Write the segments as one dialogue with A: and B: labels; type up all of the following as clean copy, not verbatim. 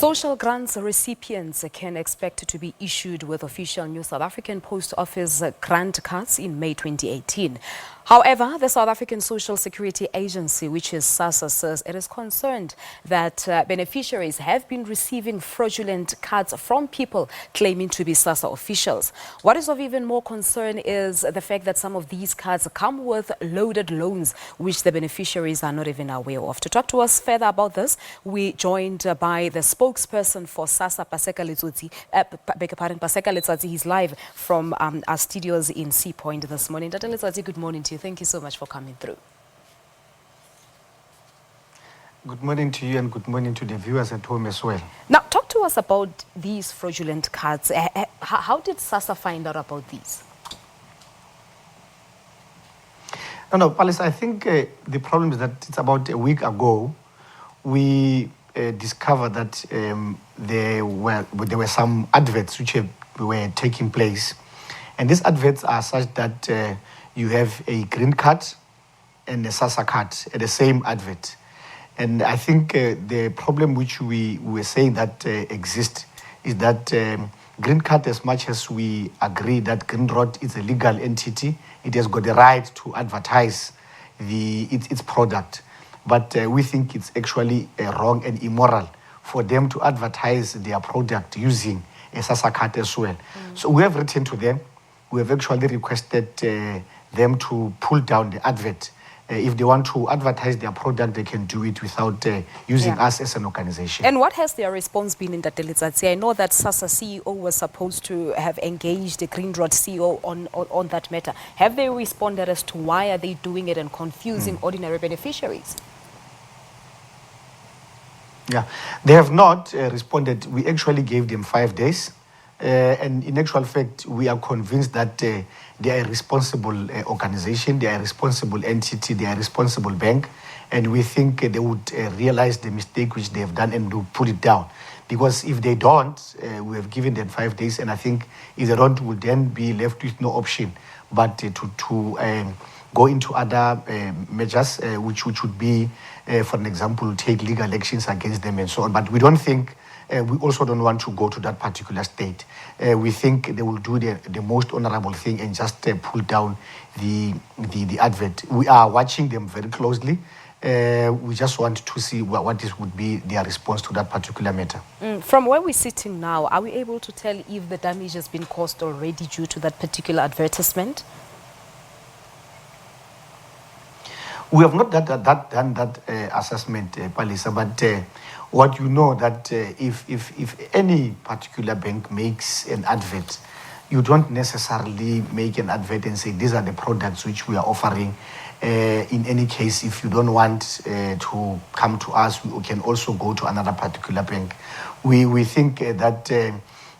A: Social grants recipients can expect to be issued with official new South African Post Office grant cards in May 2018. However, the South African Social Security Agency, which is SASSA, says it is concerned that beneficiaries have been receiving fraudulent cards from people claiming to be SASSA officials. What is of even more concern is the fact that some of these cards come with loaded loans, which the beneficiaries are not even aware of. To talk to us further about this, we joined by the spokesperson for SASSA, Paseka Letsatsi. Paseka Letsatsi. He's live from our studios in Sea Point this morning. Dr. Letsatsi, good morning to you. Thank you so much for coming through.
B: Good morning to you and good morning to the viewers at home as well.
A: Now, talk to us about these fraudulent cards. How did SASSA find out about these?
B: No, Palace, I think the problem is that it's about a week ago, we discovered that there were some adverts which were taking place. And these adverts are such that you have a green card and a SASSA card at the same advert. And I think the problem which we were saying that exists is that green card, as much as we agree that Green Road is a legal entity, it has got the right to advertise its product. But we think it's actually wrong and immoral for them to advertise their product using a SASSA card as well. So we have written to them. We have actually requested them to pull down the advert. If they want to advertise their product, they can do it without using us as an organization.
A: And what has their response been in Dr. Letsatsi? I know that SASSA CEO was supposed to have engaged the Green Road CEO on that matter. Have they responded as to why are they doing it and confusing ordinary beneficiaries?
B: Yeah, they have not responded. We actually gave them 5 days. And in actual fact, we are convinced that they are a responsible organization, they are a responsible entity, they are a responsible bank, and we think they would realize the mistake which they have done and to put it down. Because if they don't, we have given them 5 days, and I think if they don't, will then be left with no option but to go into other measures, which would be, for an example, take legal actions against them and so on. But we don't think. We also don't want to go to that particular state. We think they will do the most honorable thing and just pull down the advert. We are watching them very closely. We just want to see what would be their response to that particular matter.
A: From where we're sitting now, are we able to tell if the damage has been caused already due to that particular advertisement?
B: We have not done that assessment, Palisa, but what you know that if any particular bank makes an advert, you don't necessarily make an advert and say these are the products which we are offering. In any case, if you don't want to come to us, we can also go to another particular bank. We think that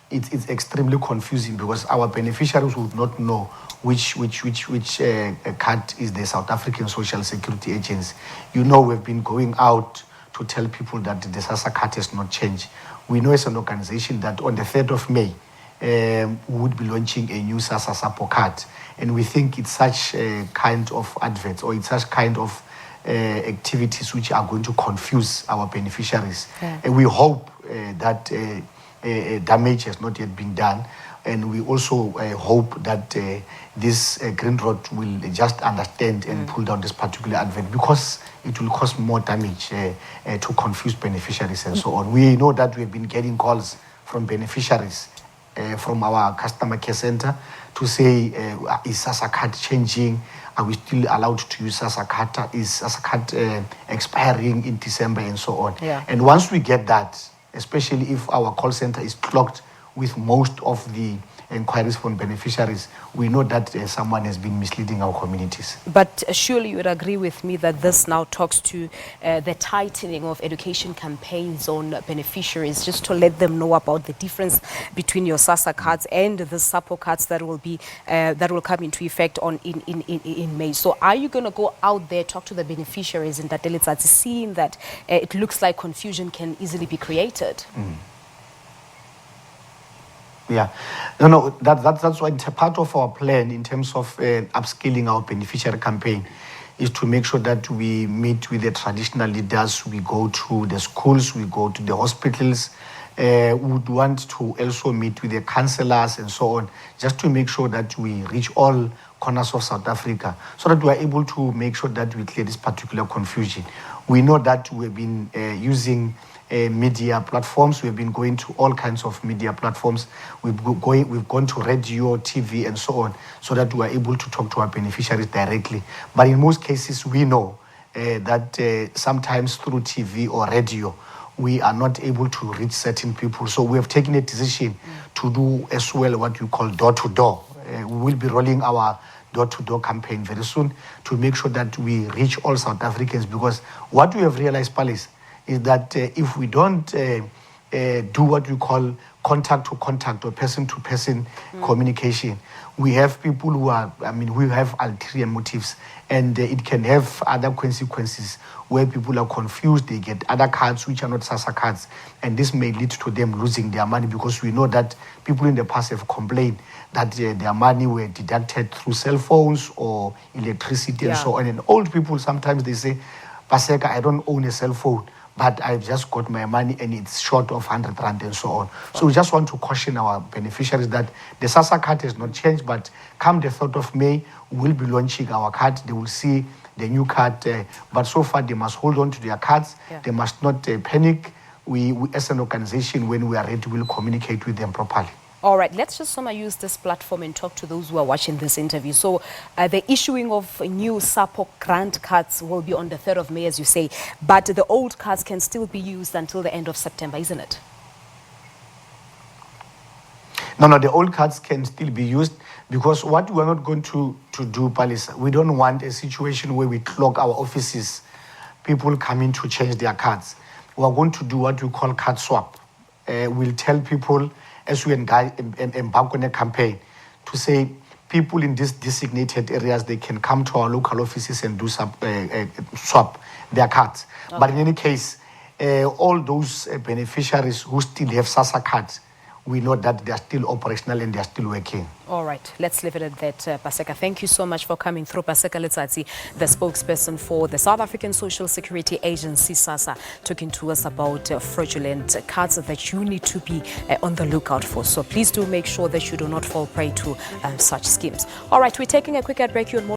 B: it's extremely confusing because our beneficiaries would not know which card is the South African Social Security Agency. You know, we've been going out to tell people that the SASSA card has not changed. We know as an organization that on the 3rd of May, we would be launching a new SASSA SAPO card. And we think it's such a kind of adverts or it's such kind of activities which are going to confuse our beneficiaries. And we hope that damage has not yet been done. And we also hope that this Green Road will just understand and pull down this particular advert because it will cause more damage to confuse beneficiaries and so on. We know that we've been getting calls from beneficiaries from our customer care center to say, is SASSA card changing? Are we still allowed to use SASSA card? Is SASSA card expiring in December and so on? And once we get that, especially if our call center is clogged with most of the inquiries from beneficiaries, we know that someone has been misleading our communities.
A: But surely you would agree with me that this now talks to the tightening of education campaigns on beneficiaries, just to let them know about the difference between your SASSA cards and the SAPO cards that will come into effect in May. So are you going to go out there, talk to the beneficiaries in Dr. Letsatsi, seeing that it looks like confusion can easily be created?
B: Yeah, that's why it's a part of our plan in terms of upscaling our beneficiary campaign. is to make sure that we meet with the traditional leaders, we go to the schools, we go to the hospitals. We would want to also meet with the councillors and so on, just to make sure that we reach all corners of South Africa, so that we are able to make sure that we clear this particular confusion. We know that we've been using media platforms. We've been going to all kinds of media platforms. We've gone to radio, TV, and so on, so that we are able to talk to our beneficiaries directly. But in most cases, we know that sometimes through TV or radio, we are not able to reach certain people. So we have taken a decision to do as well what you call door-to-door. We will be rolling our door-to-door campaign very soon to make sure that we reach all South Africans, because what we have realized, Palace, is that if we don't do what we call contact-to-contact or person-to-person communication, we have people who have ulterior motives, and it can have other consequences where people are confused. They get other cards which are not SASSA cards, and this may lead to them losing their money, because we know that people in the past have complained that their money were deducted through cell phones or electricity and so on. And old people, sometimes they say, Paseka, I don't own a cell phone, but I've just got my money and it's short of 100 rand and so on. So we just want to caution our beneficiaries that the SASSA card has not changed, but come the 3rd of May, we'll be launching our card. They will see the new card, but so far they must hold on to their cards. They must not panic. We, as an organization, when we are ready, we'll communicate with them properly.
A: All right, let's just use this platform and talk to those who are watching this interview. So the issuing of new SAPO grant cards will be on the 3rd of May, as you say, but the old cards can still be used until the end of September, isn't it?
B: No, the old cards can still be used, because what we are not going to do, Palace, we don't want a situation where we clog our offices, people coming to change their cards. We are going to do what we call card swap. We'll tell people, as we embark on a campaign, to say people in these designated areas, they can come to our local offices and do swap their cards. Okay. But in any case, all those beneficiaries who still have SASSA cards, we know that they are still operational and they are still working.
A: All right, let's leave it at that, Paseka. Thank you so much for coming through. Paseka Letsatsi, the spokesperson for the South African Social Security Agency, SASSA, talking to us about fraudulent cards that you need to be on the lookout for. So please do make sure that you do not fall prey to such schemes. All right, we're taking a quick ad break. You're more